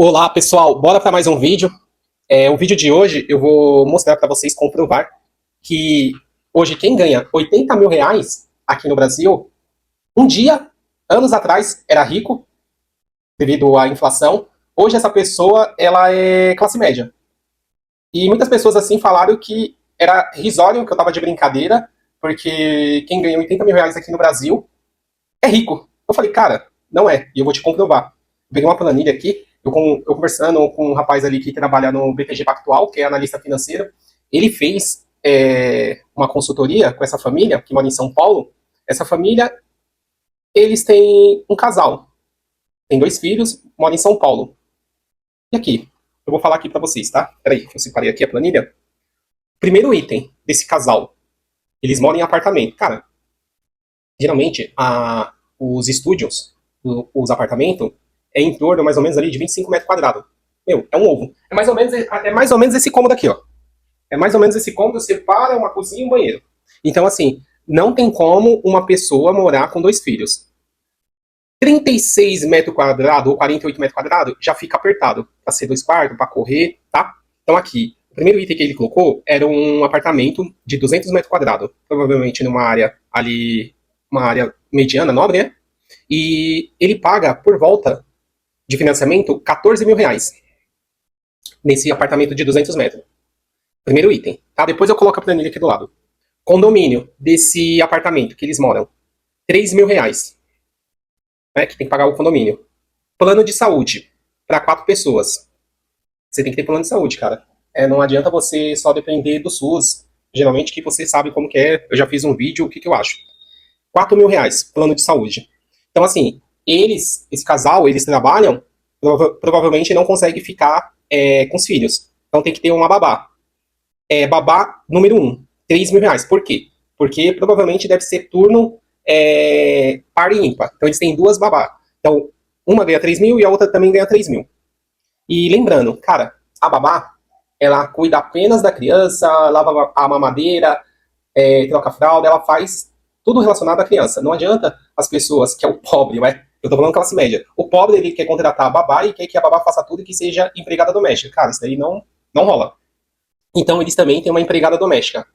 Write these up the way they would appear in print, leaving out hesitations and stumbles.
Olá pessoal, bora para mais um vídeo. O vídeo de hoje eu vou mostrar para vocês comprovar que hoje quem ganha 80 mil reais aqui no Brasil, um dia, anos atrás, era rico devido à inflação. Hoje essa pessoa ela é classe média. E muitas pessoas assim falaram que era risório, que eu tava de brincadeira, porque quem ganha 80 mil reais aqui no Brasil é rico. Eu falei, cara, não é, e eu vou te comprovar. Peguei uma planilha aqui, eu conversando com um rapaz ali que trabalha no BTG Pactual, que é analista financeiro, ele fez uma consultoria com essa família, que mora em São Paulo. Essa família, eles têm um casal, tem dois filhos, mora em São Paulo. E aqui, eu vou falar aqui para vocês, tá? Peraí, eu separei aqui a planilha. Primeiro item desse casal, eles moram em apartamento. Cara, geralmente, os estúdios, os apartamentos, é em torno mais ou menos ali de 25 metros quadrados. Meu, é um ovo. É mais ou menos esse cômodo aqui, ó. É mais ou menos esse cômodo, separa uma cozinha e um banheiro. Então, assim, não tem como uma pessoa morar com dois filhos. 36 metros quadrados ou 48 metros quadrados já fica apertado. Pra ser dois quartos, pra correr, tá? Então aqui, o primeiro item que ele colocou era um apartamento de 200 metros quadrados. Provavelmente numa área ali, uma área mediana, nobre, né? E ele paga por volta de financiamento 14 mil reais nesse apartamento de 200 metros. Primeiro item, tá? Depois eu coloco a planilha aqui do lado. Condomínio desse apartamento que eles moram, 3 mil reais, né? Que tem que pagar o condomínio. Plano de saúde para 4 pessoas. Você tem que ter plano de saúde, cara. Não adianta você só depender do SUS. Geralmente que você sabe como que é. Eu já fiz um vídeo, o que eu acho. 4 mil reais, plano de saúde. Então, assim, esse casal, eles trabalham, provavelmente não consegue ficar com os filhos. Então tem que ter uma babá. Babá número 1, 3 mil reais. Por quê? Porque provavelmente deve ser turno par e ímpar. Então eles têm duas babá. Então, uma ganha 3 mil e a outra também ganha 3 mil. E lembrando, cara, a babá, ela cuida apenas da criança, lava a mamadeira, troca a fralda, ela faz tudo relacionado à criança. Não adianta as pessoas, que é o pobre, ué, eu tô falando classe média. O pobre, ele quer contratar a babá e quer que a babá faça tudo e que seja empregada doméstica. Cara, isso daí não rola. Então, eles também têm uma empregada doméstica.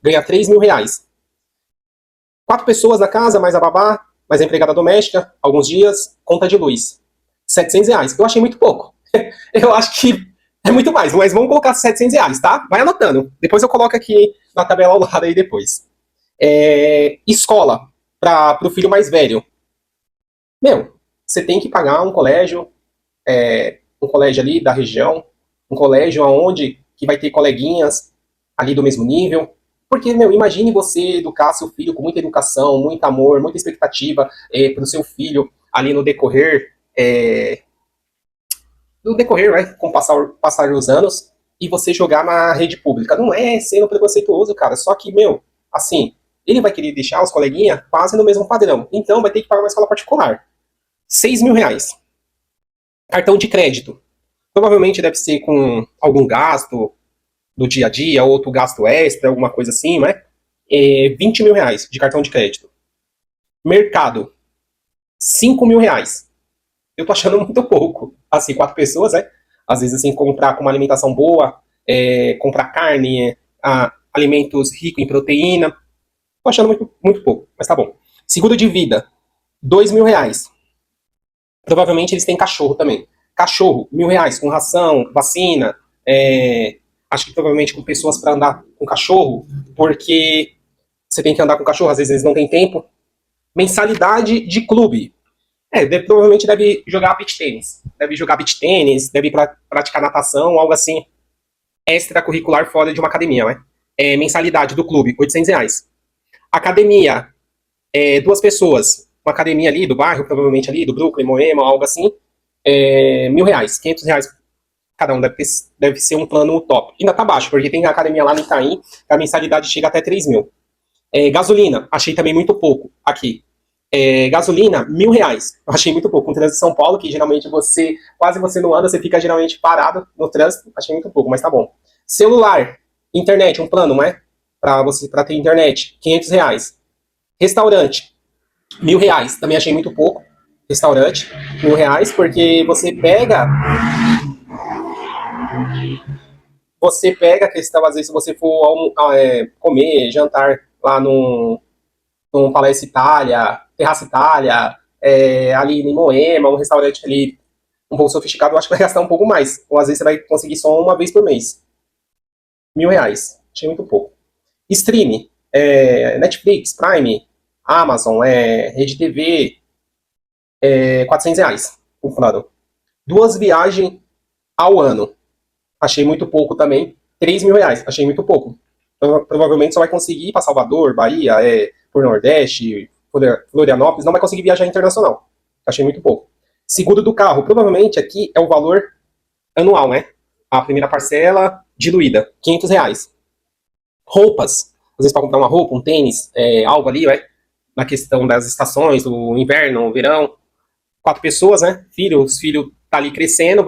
Ganha 3 mil reais. 4 pessoas na casa, mais a babá, mais a empregada doméstica, alguns dias, conta de luz. 700 reais. Eu achei muito pouco. Eu acho que é muito mais, mas vamos colocar 700 reais, tá? Vai anotando. Depois eu coloco aqui na tabela ao lado aí depois. Escola para o filho mais velho. Meu, você tem que pagar um colégio ali da região, um colégio onde que vai ter coleguinhas ali do mesmo nível. Porque, meu, imagine você educar seu filho com muita educação, muito amor, muita expectativa para o seu filho ali no decorrer, né, com o passar dos anos, e você jogar na rede pública. Não é sendo preconceituoso, cara. Só que, meu, assim, ele vai querer deixar os coleguinhas quase no mesmo padrão. Então vai ter que pagar uma escola particular. 6 mil reais. Cartão de crédito. Provavelmente deve ser com algum gasto do dia a dia, outro gasto extra, alguma coisa assim, né? 20 mil reais de cartão de crédito. Mercado. 5 mil reais. Eu tô achando muito pouco. Assim, 4 pessoas, né? Às vezes, assim, comprar com uma alimentação boa, comprar carne, alimentos ricos em proteína. Tô achando muito, muito pouco, mas tá bom. Seguro de vida, 2 mil reais. Provavelmente eles têm cachorro também. Cachorro, 1.000 reais, com ração, vacina, acho que provavelmente com pessoas para andar com cachorro, porque você tem que andar com cachorro, às vezes eles não têm tempo. Mensalidade de clube. Provavelmente deve jogar beach tênis. Deve jogar beach tênis, deve praticar natação, algo assim, extracurricular fora de uma academia, né? Mensalidade do clube, 800 reais. Academia, 2 pessoas. Uma academia ali do bairro, provavelmente ali, do Brooklyn, Moema, algo assim. 1.000 reais, 500 reais cada um. Deve ser um plano top. Ainda tá baixo, porque tem a academia lá no Itaim, que a mensalidade chega até 3 mil. Gasolina, achei também muito pouco aqui. Gasolina, 1.000 reais. Eu achei muito pouco. Um trânsito de São Paulo, que geralmente quase você não anda, você fica geralmente parado no trânsito. Achei muito pouco, mas tá bom. Celular, internet, um plano, né? Pra ter internet, 500 reais. Restaurante, 1.000 reais. Também achei muito pouco. restaurante, R$ 1.000, porque você pega a questão, às vezes, se você for comer, jantar lá num Palestra Itália, Terraça Itália, ali em Moema, um restaurante ali um pouco sofisticado, eu acho que vai gastar um pouco mais. Ou às vezes você vai conseguir só uma vez por mês. R$ 1.000. Achei muito pouco. Stream, Netflix, Prime, Amazon, Rede TV, R$ 400 por plano. 2 viagens ao ano. Achei muito pouco também. R$ 3.000. Achei muito pouco. Provavelmente só vai conseguir ir para Salvador, Bahia, por Nordeste, Florianópolis, não vai conseguir viajar internacional. Achei muito pouco. Seguro do carro, provavelmente aqui é o valor anual, né? A primeira parcela diluída, R$ 500. Roupas, às vezes para comprar uma roupa, um tênis, algo ali, né? Na questão das estações, do inverno, verão. 4 pessoas, né? Os filhos tá ali crescendo,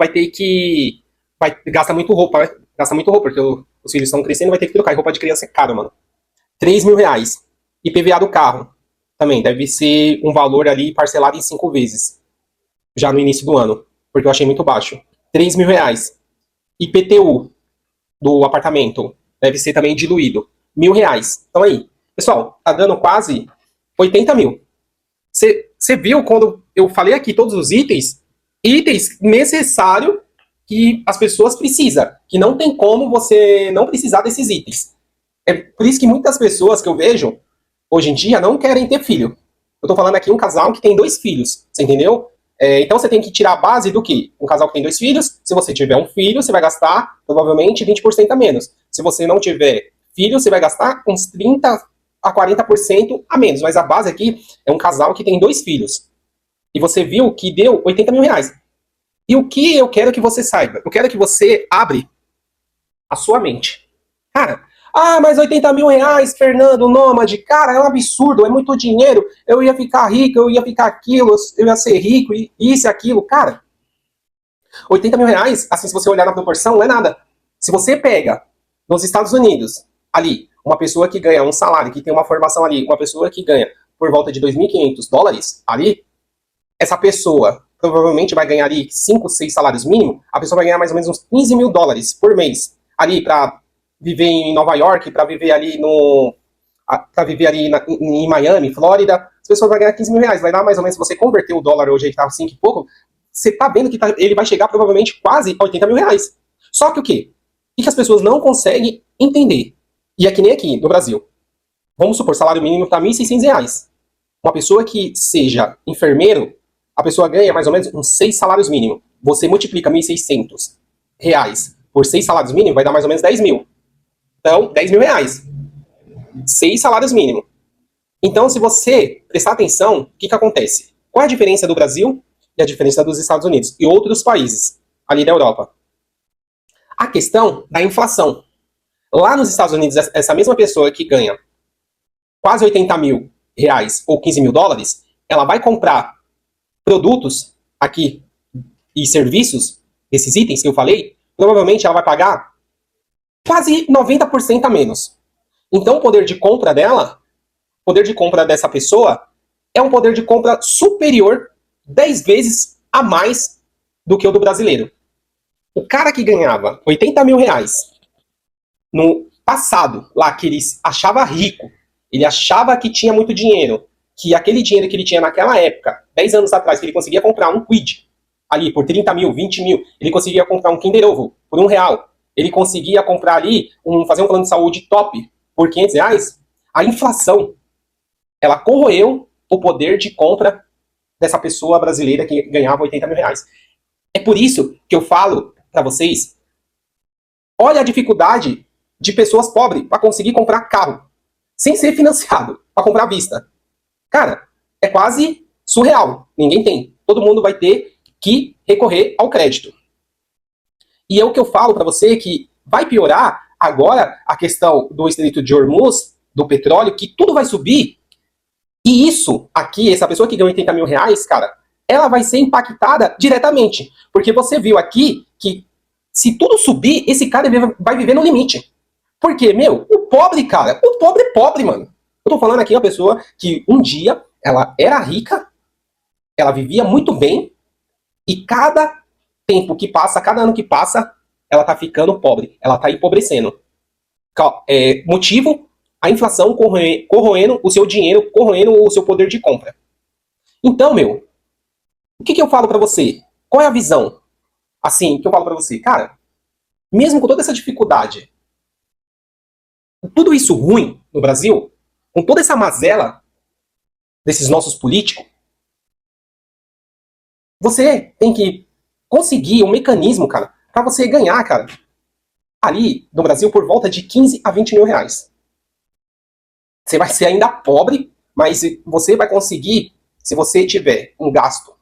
gasta muito roupa, né? Gasta muito roupa, porque os filhos estão crescendo, vai ter que trocar. E roupa de criança é caro, mano. R$ 3.000. IPVA do carro também deve ser um valor ali parcelado em 5 vezes, já no início do ano, porque eu achei muito baixo. R$ 3.000. IPTU do apartamento deve ser também diluído. R$ 1.000. Então aí, pessoal, tá dando quase 80 mil. Você viu quando eu falei aqui todos os itens necessários que as pessoas precisam, que não tem como você não precisar desses itens. É por isso que muitas pessoas que eu vejo hoje em dia não querem ter filho. Eu tô falando aqui um casal que tem 2 filhos, você entendeu? Então você tem que tirar a base do que? Um casal que tem 2 filhos, se você tiver um filho, você vai gastar provavelmente 20% a menos. Se você não tiver filho, você vai gastar uns 30 a 40% a menos. Mas a base aqui é um casal que tem 2 filhos. E você viu que deu R$ 80.000. E o que eu quero que você saiba? Eu quero que você abre a sua mente. Cara, mas R$ 80.000, Fernando, nômade, cara, é um absurdo, é muito dinheiro, eu ia ficar rico, eu ia ficar aquilo, eu ia ser rico, isso e aquilo. Cara, R$ 80.000, assim, se você olhar na proporção, não é nada. Se você pega nos Estados Unidos, ali, uma pessoa que ganha um salário, que tem uma formação ali, uma pessoa que ganha por volta de $2.500 ali, essa pessoa provavelmente vai ganhar ali 5, 6 salários mínimos, a pessoa vai ganhar mais ou menos uns $15.000 por mês ali para viver em Nova York, para viver ali em Miami, Flórida, as pessoas vão ganhar R$ 15.000. Vai dar mais ou menos, se você converter o dólar hoje, que tá 5 e pouco, você tá vendo que ele vai chegar provavelmente quase a R$ 80.000. Só que o quê? O que as pessoas não conseguem entender? E é que nem aqui no Brasil. Vamos supor, salário mínimo tá R$ 1.600. Uma pessoa que seja enfermeiro, a pessoa ganha mais ou menos uns 6 salários mínimos. Você multiplica R$ 1.600 por 6 salários mínimos, vai dar mais ou menos 10 mil. Então, R$ 10.000. 6 salários mínimos. Então, se você prestar atenção, o que acontece? Qual é a diferença do Brasil e a diferença dos Estados Unidos e outros países ali da Europa? A questão da inflação. Lá nos Estados Unidos, essa mesma pessoa que ganha quase R$ 80.000 ou $15.000, ela vai comprar produtos aqui e serviços, esses itens que eu falei, provavelmente ela vai pagar quase 90% a menos. Então o poder de compra dela, o poder de compra dessa pessoa, é um poder de compra superior 10 vezes a mais do que o do brasileiro. O cara que ganhava R$ 80.000 no passado, lá que ele achava rico, ele achava que tinha muito dinheiro, que aquele dinheiro que ele tinha naquela época, 10 anos atrás, que ele conseguia comprar um Quid ali por 30 mil, 20 mil, ele conseguia comprar um Kinder Ovo por R$ 1, ele conseguia comprar ali, fazer um plano de saúde top por R$ 500, a inflação, ela corroeu o poder de compra dessa pessoa brasileira que ganhava R$ 80.000. É por isso que eu falo para vocês, olha a dificuldade de pessoas pobres para conseguir comprar carro, sem ser financiado, para comprar à vista. Cara, é quase surreal. Ninguém tem. Todo mundo vai ter que recorrer ao crédito. E é o que eu falo para você que vai piorar agora a questão do Estreito de Hormuz, do petróleo, que tudo vai subir. E isso aqui, essa pessoa que ganhou R$ 80.000, cara, ela vai ser impactada diretamente. Porque você viu aqui que se tudo subir, esse cara vai viver no limite. Porque, o pobre, cara, o pobre é pobre, mano. Eu tô falando aqui uma pessoa que um dia ela era rica, ela vivia muito bem e cada tempo que passa, cada ano que passa, ela tá ficando pobre, ela tá empobrecendo. Motivo, a inflação corroendo o seu dinheiro, corroendo o seu poder de compra. Então, meu, o que eu falo pra você? Qual é a visão? Assim, que eu falo pra você, cara, mesmo com toda essa dificuldade, com tudo isso ruim no Brasil, com toda essa mazela desses nossos políticos, você tem que conseguir um mecanismo, cara, pra você ganhar, cara, ali no Brasil por volta de 15 a 20 mil reais. Você vai ser ainda pobre, mas você vai conseguir, se você tiver um gasto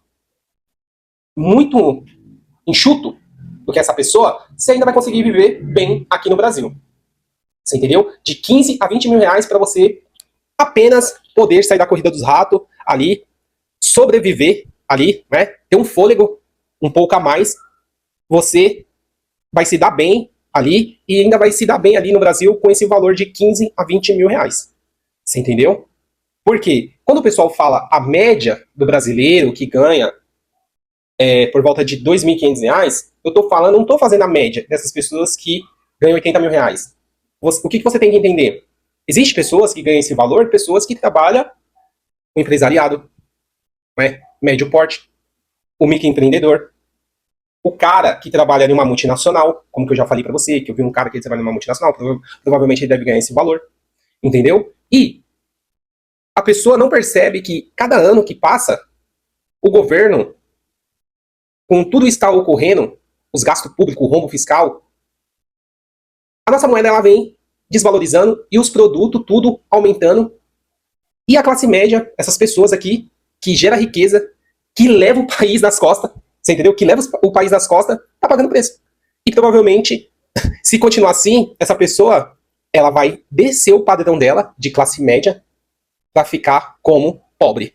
muito enxuto do que essa pessoa, você ainda vai conseguir viver bem aqui no Brasil. Você entendeu? De 15 a 20 mil reais para você apenas poder sair da corrida dos ratos ali, sobreviver ali, né? Ter um fôlego um pouco a mais, você vai se dar bem ali e ainda vai se dar bem ali no Brasil com esse valor de 15 a 20 mil reais. Você entendeu? Porque quando o pessoal fala a média do brasileiro que ganha por volta de 2.500 reais, eu tô falando, não tô fazendo a média dessas pessoas que ganham 80 mil reais. O que você tem que entender? Existem pessoas que ganham esse valor, pessoas que trabalham no empresariado, né? Médio porte, o microempreendedor, o cara que trabalha em uma multinacional, como que eu já falei para você, que eu vi um cara que trabalha em uma multinacional, provavelmente ele deve ganhar esse valor, entendeu? E a pessoa não percebe que cada ano que passa, o governo, com tudo está ocorrendo, os gastos públicos, o rombo fiscal, a nossa moeda ela vem desvalorizando e os produtos tudo aumentando. E a classe média, essas pessoas aqui, que gera riqueza, que leva o país nas costas, você entendeu? Que leva o país nas costas, tá pagando preço. E provavelmente, se continuar assim, essa pessoa, ela vai descer o padrão dela, de classe média, para ficar como pobre.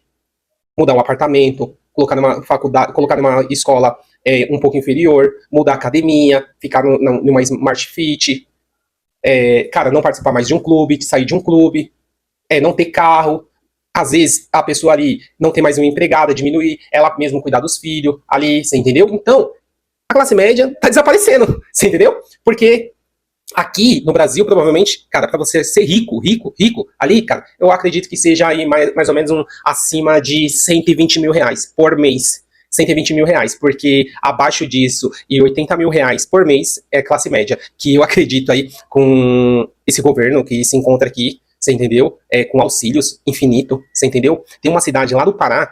Mudar um apartamento, colocar numa faculdade, colocar numa escola um pouco inferior, mudar a academia, ficar numa Smart Fit, cara, não participar mais de um clube, sair de um clube, não ter carro, às vezes a pessoa ali não ter mais uma empregada, diminuir, ela mesma cuidar dos filhos ali, você entendeu? Então, a classe média tá desaparecendo, você entendeu? Porque aqui no Brasil, provavelmente, cara, para você ser rico, ali, cara, eu acredito que seja aí mais ou menos acima de 120 mil reais por mês. 120 mil reais, porque abaixo disso e 80 mil reais por mês é classe média, que eu acredito aí com esse governo que se encontra aqui, você entendeu? Com auxílios infinito, você entendeu? Tem uma cidade lá do Pará,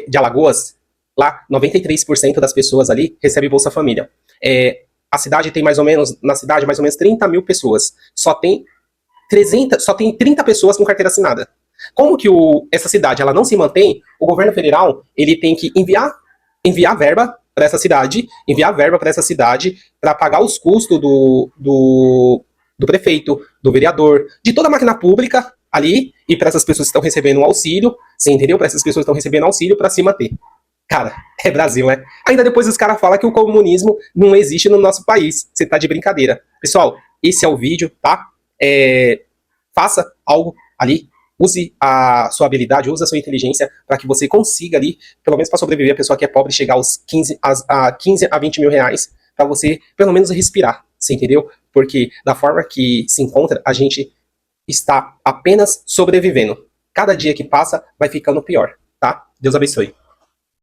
de Alagoas, lá 93% das pessoas ali recebem Bolsa Família. A cidade tem mais ou menos 30 mil pessoas. Só tem 30 pessoas com carteira assinada. Como que essa cidade ela não se mantém, o governo federal ele tem que enviar verba para essa cidade, para pagar os custos do prefeito, do vereador, de toda a máquina pública ali, e para essas pessoas que estão recebendo um auxílio, você entendeu? Para essas pessoas que estão recebendo auxílio para se manter. Cara, é Brasil, né? Ainda depois os caras falam que o comunismo não existe no nosso país. Você tá de brincadeira. Pessoal, esse é o vídeo, tá? Faça algo ali. Use a sua habilidade, use a sua inteligência para que você consiga ali, pelo menos para sobreviver, a pessoa que é pobre chegar aos 15 a 20 mil reais, para você pelo menos respirar, você entendeu? Porque da forma que se encontra, a gente está apenas sobrevivendo. Cada dia que passa vai ficando pior, tá? Deus abençoe.